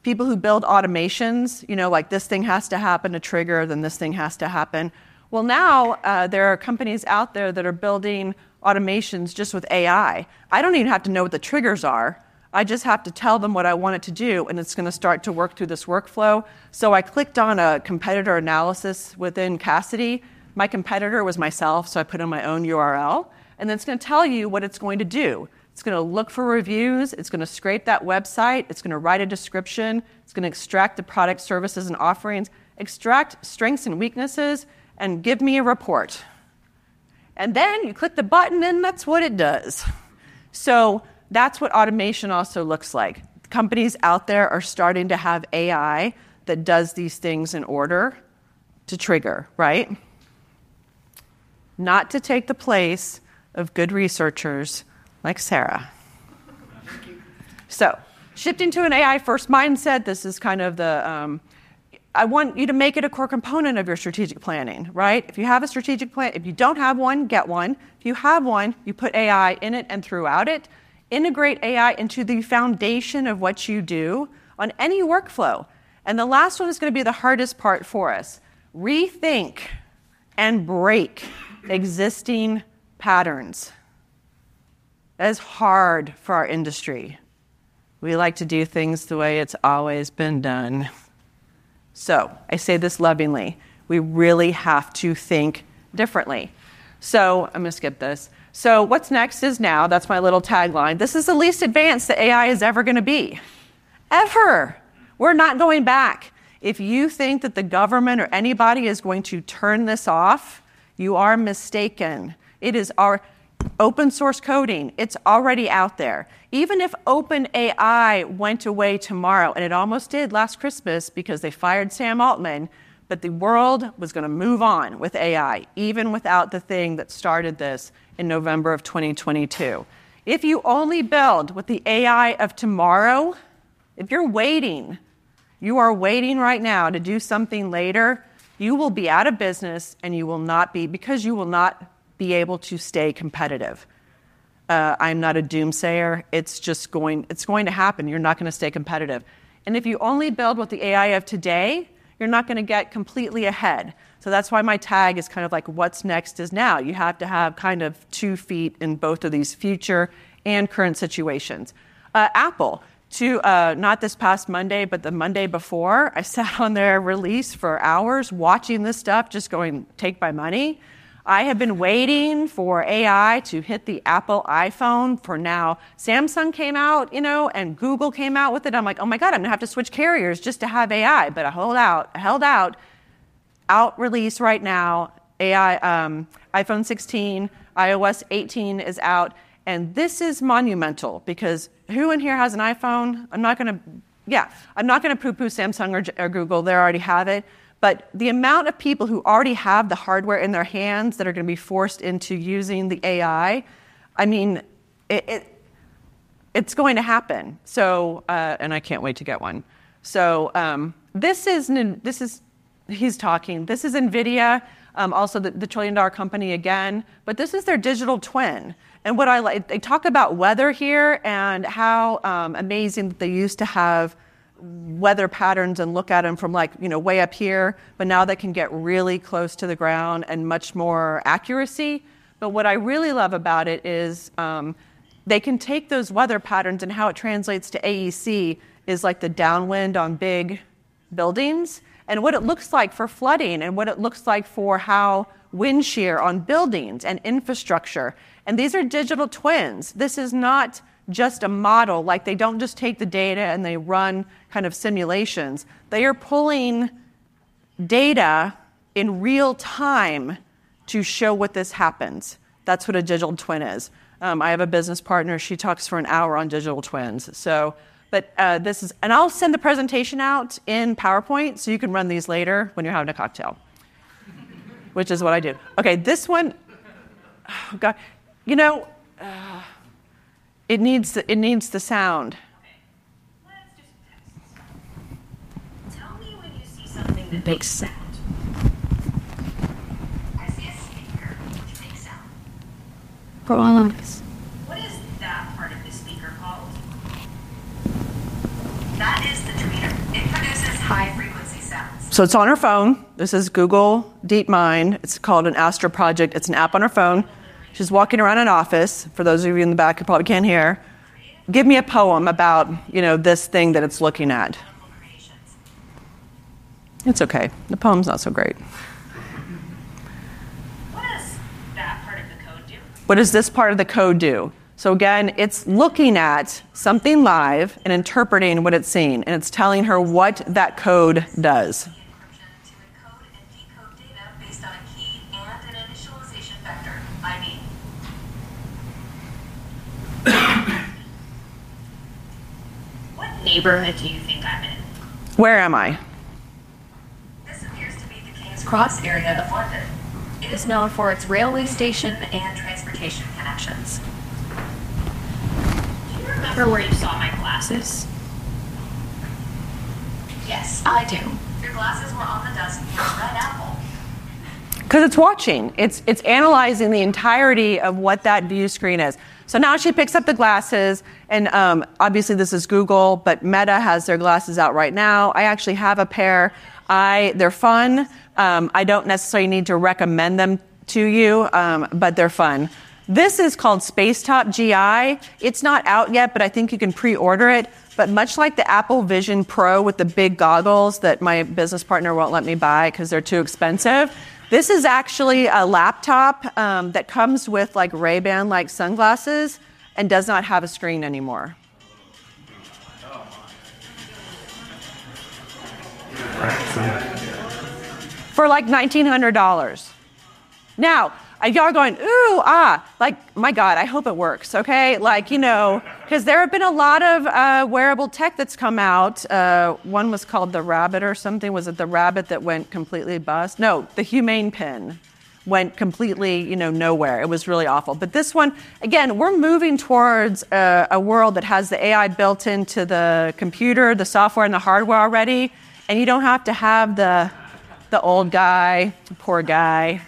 S3: people who build automations, this thing has to happen, a trigger, then this thing has to happen. Well, now there are companies out there that are building automations just with AI. I don't even have to know what the triggers are. I just have to tell them what I want it to do, and it's going to start to work through this workflow. So I clicked on a competitor analysis within Cassidy. My competitor was myself, so I put in my own URL, and then it's going to tell you what it's going to do. It's going to look for reviews, it's going to scrape that website, it's going to write a description, it's going to extract the product, services, and offerings, extract strengths and weaknesses, and give me a report. And then you click the button, and that's what it does. So that's what automation also looks like. Companies out there are starting to have AI that does these things in order to trigger, right? Not to take the place of good researchers like Sarah. So, shifting to an AI-first mindset, this is kind of I want you to make it a core component of your strategic planning, right? If you have a strategic plan, if you don't have one, get one. If you have one, you put AI in it and throughout it. Integrate AI into the foundation of what you do on any workflow. And the last one is going to be the hardest part for us. Rethink and break existing patterns. That is hard for our industry. We like to do things the way it's always been done. So, I say this lovingly, we really have to think differently. So, I'm going to skip this. So, what's next is now. That's my little tagline. This is the least advanced that AI is ever going to be. Ever. We're not going back. If you think that the government or anybody is going to turn this off, you are mistaken. It is our open source coding. It's already out there. Even if OpenAI went away tomorrow, and it almost did last Christmas because they fired Sam Altman, but the world was going to move on with AI, even without the thing that started this in November of 2022. If you only build with the AI of tomorrow, if you're waiting, you are waiting right now to do something later, you will be out of business and you will not be, because you will not be able to stay competitive. I'm not a doomsayer. It's going to happen. You're not going to stay competitive. And if you only build with the AI of today, you're not going to get completely ahead. So that's why my tag is kind of like what's next is now. You have to have kind of 2 feet in both of these future and current situations. Apple, not this past Monday, but the Monday before, I sat on their release for hours watching this stuff, just going, take my money. I have been waiting for AI to hit the Apple iPhone for now. Samsung came out, and Google came out with it. I'm like, oh my God, I'm gonna have to switch carriers just to have AI. But I held out. Out release right now, AI, iPhone 16, iOS 18 is out. And this is monumental because who in here has an iPhone? I'm not gonna poo-poo Samsung or Google, they already have it. But the amount of people who already have the hardware in their hands that are going to be forced into using the AI, I mean, it's going to happen. So, and I can't wait to get one. So this is NVIDIA, also the $1 trillion company again, but this is their digital twin. And what I like, they talk about weather here and how amazing that they used to have weather patterns and look at them from way up here, but now they can get really close to the ground and much more accuracy. But what I really love about it is they can take those weather patterns and how it translates to AEC is like the downwind on big buildings and what it looks like for flooding and what it looks like for how wind shear on buildings and infrastructure. And these are digital twins. This is not just a model, like they don't just take the data and they run kind of simulations. They are pulling data in real time to show what this happens. That's what a digital twin is. I have a business partner, she talks for an hour on digital twins. So, but this is, and I'll send the presentation out in PowerPoint so you can run these later when you're having a cocktail, which is what I do. Okay, this one, oh God, it needs the sound.
S5: Let's just test. Tell me when you see something that makes sound. I see a speaker which makes sound. What is that part of the speaker called? That is the tweeter. It produces high frequency sounds.
S3: So it's on her phone. This is Google DeepMind. It's called an Astro Project. It's an app on her phone. She's walking around an office. For those of you in the back who probably can't hear, give me a poem about, this thing that it's looking at. It's okay. The poem's not so great.
S5: What does that part of the code do?
S3: What does this part of the code do? So again, it's looking at something live and interpreting what it's seeing, and it's telling her what that code does.
S5: What neighborhood do you think I'm in?
S3: Where am I?
S5: This appears to be the King's Cross area of London. It is known for its railway station and transportation connections. Do you remember where you saw my glasses? Yes, I do. Your glasses were on the desk near Red Apple.
S3: Because it's watching. It's analyzing the entirety of what that view screen is. So now she picks up the glasses, and obviously this is Google, but Meta has their glasses out right now. I actually have a pair. They're fun. I don't necessarily need to recommend them to you, but they're fun. This is called Spacetop GI. It's not out yet, but I think you can pre-order it. But much like the Apple Vision Pro with the big goggles that my business partner won't let me buy because they're too expensive, this is actually a laptop that comes with like Ray-Ban like sunglasses and does not have a screen anymore. For like $1,900. Now, y'all are going, ooh, like, my God, I hope it works, okay? Like, because there have been a lot of wearable tech that's come out. One was called the Rabbit or something. Was it the Rabbit that went completely bust? No, the Humane Pin went completely, nowhere. It was really awful. But this one, again, we're moving towards a world that has the AI built into the computer, the software, and the hardware already, and you don't have to have the old guy, poor guy.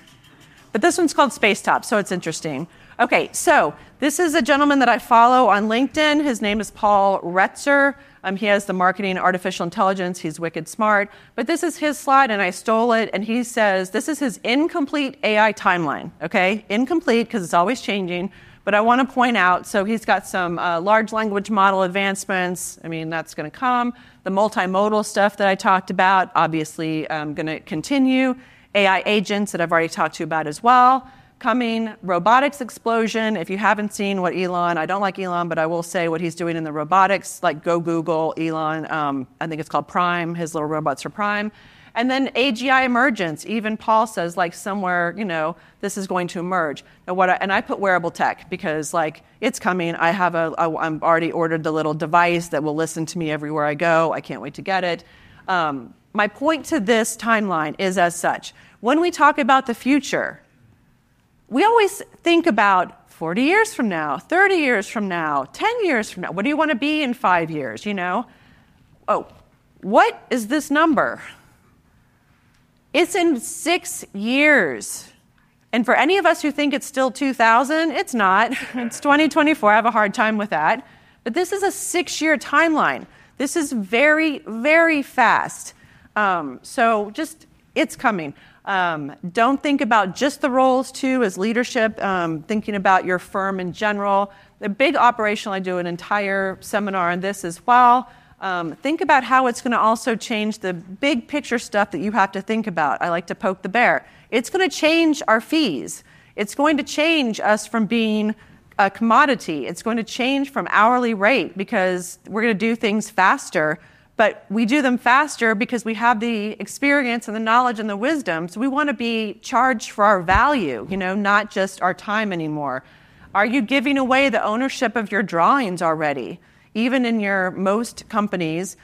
S3: But this one's called Spacetop, so it's interesting. Okay, so this is a gentleman that I follow on LinkedIn. His name is Paul Retzer. He has the marketing artificial intelligence. He's wicked smart. But this is his slide, and I stole it. And he says this is his incomplete AI timeline. Okay, incomplete because it's always changing. But I want to point out, so he's got some large language model advancements. I mean, that's going to come. The multimodal stuff that I talked about, obviously going to continue. AI agents that I've already talked to you about as well. Coming, robotics explosion. If you haven't seen what Elon, I don't like Elon, but I will say what he's doing in the robotics, like go Google Elon, I think it's called Prime, his little robots are Prime. And then AGI emergence. Even Paul says like somewhere, this is going to emerge. Now and I put wearable tech because like it's coming. I'm already ordered the little device that will listen to me everywhere I go. I can't wait to get it. My point to this timeline is as such. When we talk about the future, we always think about 40 years from now, 30 years from now, 10 years from now. What do you want to be in 5 years, Oh, what is this number? It's in 6 years. And for any of us who think it's still 2000, it's not. It's 2024. I have a hard time with that. But this is a 6-year timeline. This is very, very fast. So just, it's coming. Don't think about just the roles too as leadership, thinking about your firm in general. The big operational, I do an entire seminar on this as well. Think about how it's going to also change the big picture stuff that you have to think about. I like to poke the bear. It's going to change our fees. It's going to change us from being a commodity. It's going to change from hourly rate because we're going to do things faster. But we do them faster because we have the experience and the knowledge and the wisdom. So we want to be charged for our value, not just our time anymore. Are you giving away the ownership of your drawings already? Even in your most companies,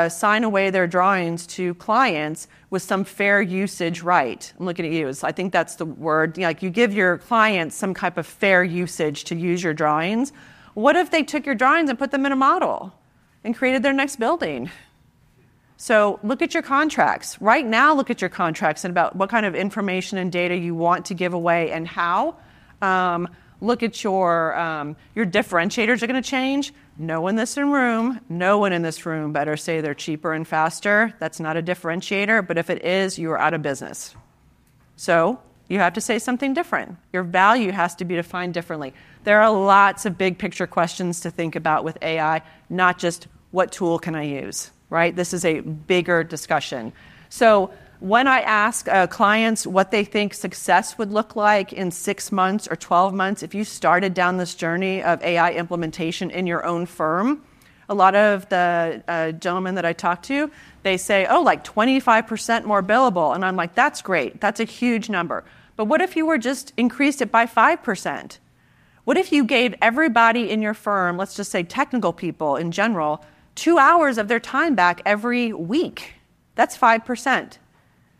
S3: sign away their drawings to clients with some fair usage right. I'm looking at you. So I think that's the word. Like you give your clients some type of fair usage to use your drawings. What if they took your drawings and put them in a model and created their next building? So look at your contracts. Right now, look at your contracts and about what kind of information and data you want to give away and how. Look at your differentiators are going to change. No one in this room better say they're cheaper and faster. That's not a differentiator, but if it is, you are out of business. So you have to say something different. Your value has to be defined differently. There are lots of big picture questions to think about with AI, not just what tool can I use, right? This is a bigger discussion. So when I ask clients what they think success would look like in 6 months or 12 months, if you started down this journey of AI implementation in your own firm, a lot of the gentlemen that I talk to, they say, like 25% more billable. And I'm like, that's great. That's a huge number. But what if you were just increased it by 5%? What if you gave everybody in your firm, let's just say technical people in general, 2 hours of their time back every week? That's 5%.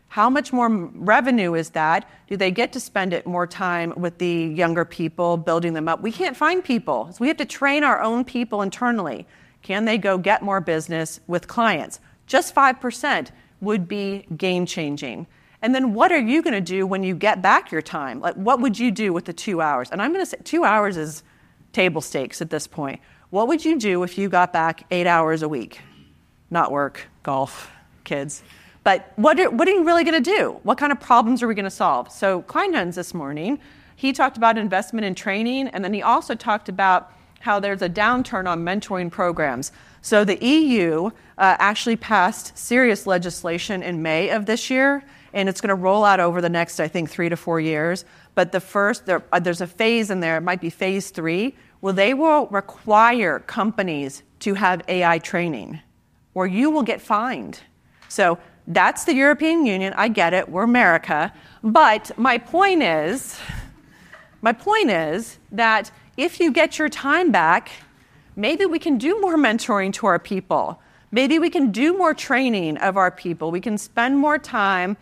S3: How much more revenue is that? Do they get to spend it more time with the younger people, building them up? We can't find people. So we have to train our own people internally. Can they go get more business with clients? Just 5% would be game-changing. And then what are you going to do when you get back your time? Like, what would you do with the 2 hours? And I'm going to say 2 hours is table stakes at this point. What would you do if you got back 8 hours a week? Not work, golf, kids. But what are you really going to do? What kind of problems are we going to solve? So Kleinhans this morning, he talked about investment in training, and then he also talked about how there's a downturn on mentoring programs. So the EU actually passed serious legislation in May of this year, and it's going to roll out over the next, I think, 3 to 4 years. But there's a phase in there, it might be phase 3, where they will require companies to have AI training, or you will get fined. So that's the European Union. I get it. We're America. But my point is that if you get your time back, maybe we can do more mentoring to our people. Maybe we can do more training of our people. We can spend more time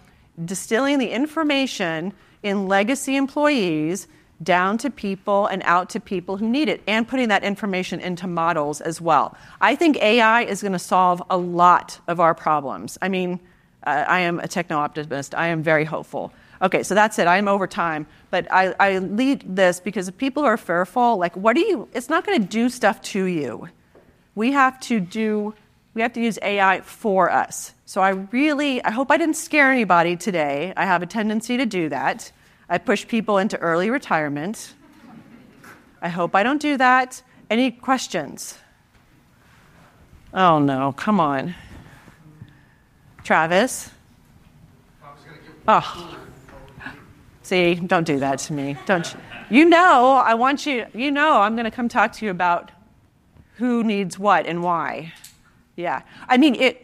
S3: distilling the information in legacy employees down to people and out to people who need it, and putting that information into models as well. I think AI is going to solve a lot of our problems. I mean, I am a techno-optimist. I am very hopeful. Okay, so that's it. I'm over time. But I lead this because if people are fearful, like, it's not going to do stuff to you. We have to use AI for us. So I hope I didn't scare anybody today. I have a tendency to do that. I push people into early retirement. I hope I don't do that. Any questions? Oh no, come on. Travis? Oh. See, don't do that to me. Don't you know, I want you, I'm going to come talk to you about who needs what and why. Yeah. I mean,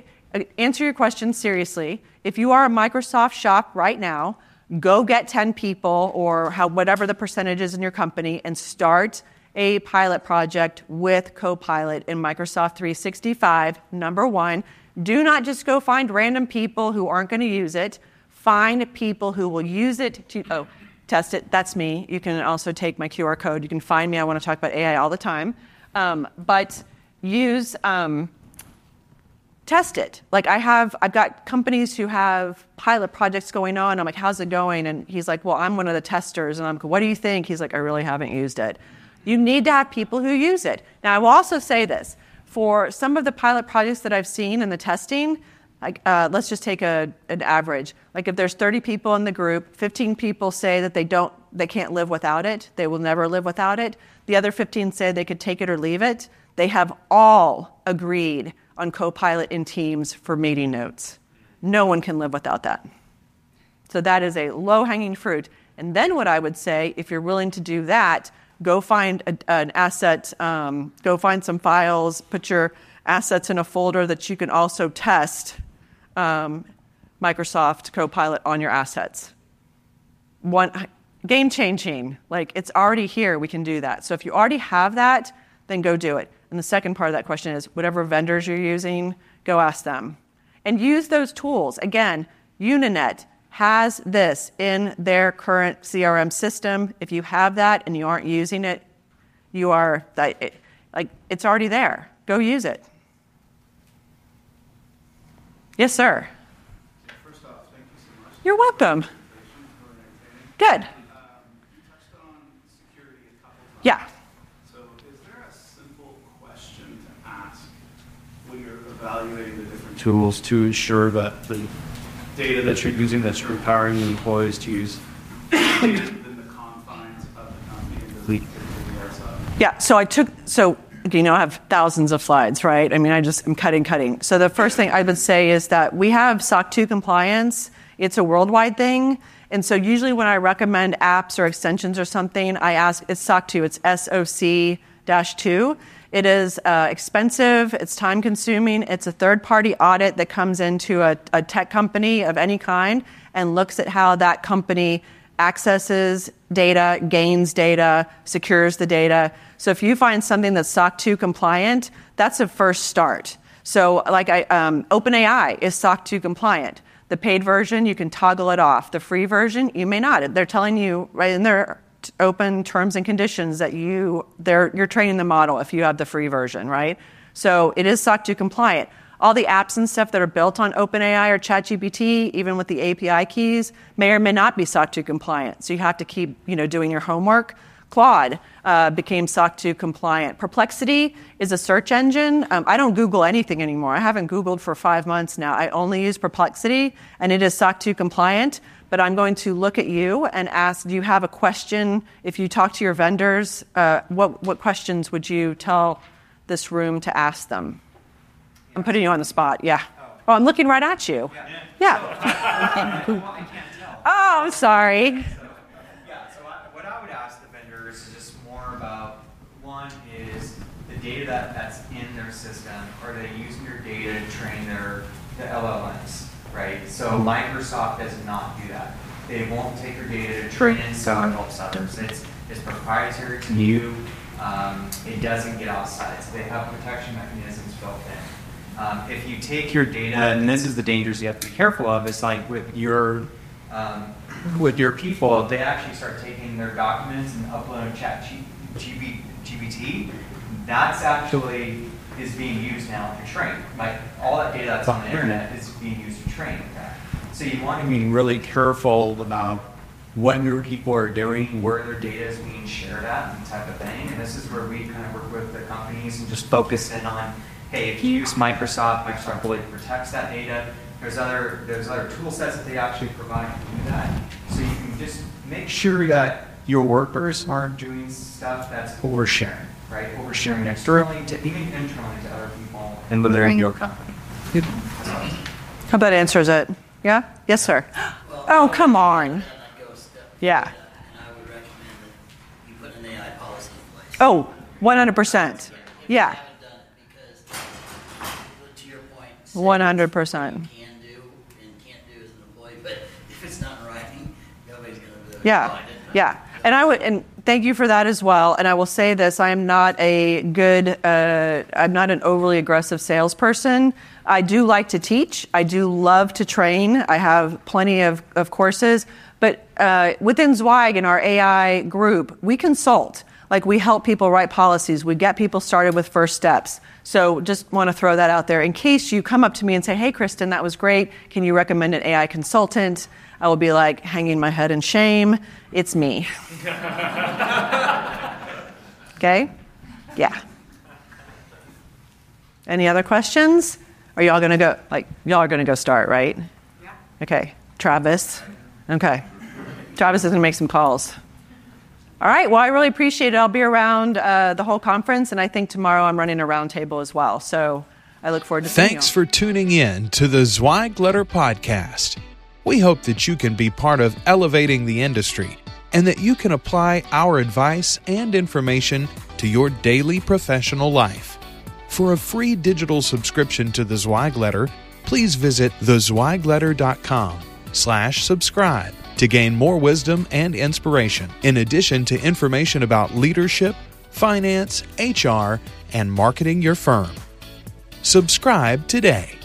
S3: answer your question seriously. If you are a Microsoft shop right now, go get 10 people or whatever the percentage is in your company and start a pilot project with Copilot in Microsoft 365. Number one, do not just go find random people who aren't going to use it. Find people who will use it to test it. That's me. You can also take my QR code. You can find me. I want to talk about AI all the time. But use... test it. Like I've got companies who have pilot projects going on. I'm like, how's it going? And he's like, well, I'm one of the testers. And I'm like, what do you think? He's like, I really haven't used it. You need to have people who use it. Now, I will also say this. For some of the pilot projects that I've seen in the testing, like, let's just take an average. Like if there's 30 people in the group, 15 people say that they can't live without it. They will never live without it. The other 15 say they could take it or leave it. They have all agreed on Copilot in Teams for meeting notes. No one can live without that. So that is a low-hanging fruit. And then what I would say, if you're willing to do that, go find an asset, go find some files, put your assets in a folder that you can also test Microsoft Copilot on your assets. Game-changing. Like, it's already here. We can do that. So if you already have that, then go do it. And the second part of that question is, whatever vendors you're using, go ask them. And use those tools. Again, Uninet has this in their current CRM system. If you have that and you aren't using it, it's already there. Go use it. Yes, sir.
S6: First off, thank you so much.
S3: You're welcome. Good.
S6: You touched on security a couple times.
S3: Yeah.
S6: Evaluating the different tools to ensure that the data that you're using, that you're empowering the employees to use within the confines of the company.
S3: Yeah, I have thousands of slides, right? I mean, I'm cutting. So the first thing I would say is that we have SOC 2 compliance. It's a worldwide thing. And so usually when I recommend apps or extensions or something, I ask, it's SOC 2, it's SOC-2. It is expensive, it's time-consuming, it's a third-party audit that comes into a tech company of any kind and looks at how that company accesses data, gains data, secures the data. So if you find something that's SOC 2 compliant, that's a first start. So like OpenAI is SOC 2 compliant. The paid version, you can toggle it off. The free version, you may not. They're telling you right in their open terms and conditions that you're training the model if you have the free version, right? So it is SOC 2 compliant. All the apps and stuff that are built on OpenAI or ChatGPT, even with the API keys, may or may not be SOC 2 compliant. So you have to keep, doing your homework. Claude became SOC 2 compliant. Perplexity is a search engine. I don't Google anything anymore. I haven't Googled for 5 months now. I only use Perplexity, and it is SOC 2 compliant. But I'm going to look at you and ask, do you have a question? If you talk to your vendors, what questions would you tell this room to ask them? I'm putting you on the spot, yeah. Oh, I'm looking right at you. Yeah.
S4: I can't tell.
S3: Oh, I'm sorry.
S4: So what I would ask the vendors is just more about, one is the data that's in their system. Are they using your data to train the LLMs? right? So Microsoft does not do that. They won't take your data to train and sell and help others. It's proprietary to you. It doesn't get outside. So they have protection mechanisms built in. If you take your data, and this is the dangers you have to be careful of, it's like with your people, they actually start taking their documents and uploading GPT. That's actually is being used now to train. Like all that data that's on the internet is being used to train that. So you want to be really careful about what your people are doing, where their data is being shared at, and type of thing. And this is where we kind of work with the companies and just focus in on, hey, if you use Microsoft really protects that data. There's other tool sets that they actually provide to do that. So you can just make sure that your workers aren't doing stuff that's oversharing, right? Oversharing externally to even internally to other people and within your company.
S3: How that answers it? Yeah? Yes, sir. Oh, come on. Yeah.
S7: And I would recommend that you put an AI policy in place.
S3: Oh, 100%. Yeah.
S7: I haven't done it because, to your point,
S3: 100%.
S7: As an employee, but if it's not in writing, nobody's going to do it.
S3: Yeah. And thank you for that as well. And I will say this: I'm not I'm not an overly aggressive salesperson. I do like to teach. I do love to train. I have plenty of courses. But within Zweig in our AI group, we consult. Like we help people write policies. We get people started with first steps. So just want to throw that out there in case you come up to me and say, hey, Kristin, that was great. Can you recommend an AI consultant? I will be like hanging my head in shame. It's me. Okay? Yeah. Any other questions? Are y'all going to go, y'all are going to go start, right? Yeah. Okay. Travis. Okay. Travis is going to make some calls. All right. Well, I really appreciate it. I'll be around the whole conference, and I think tomorrow I'm running a roundtable as well. So I look forward to seeing you.
S2: Thanks for tuning in to the Zweig Letter Podcast. We hope that you can be part of elevating the industry and that you can apply our advice and information to your daily professional life. For a free digital subscription to the Zweig Letter, please visit thezweigletter.com/subscribe to gain more wisdom and inspiration, in addition to information about leadership, finance, HR, and marketing your firm. Subscribe today.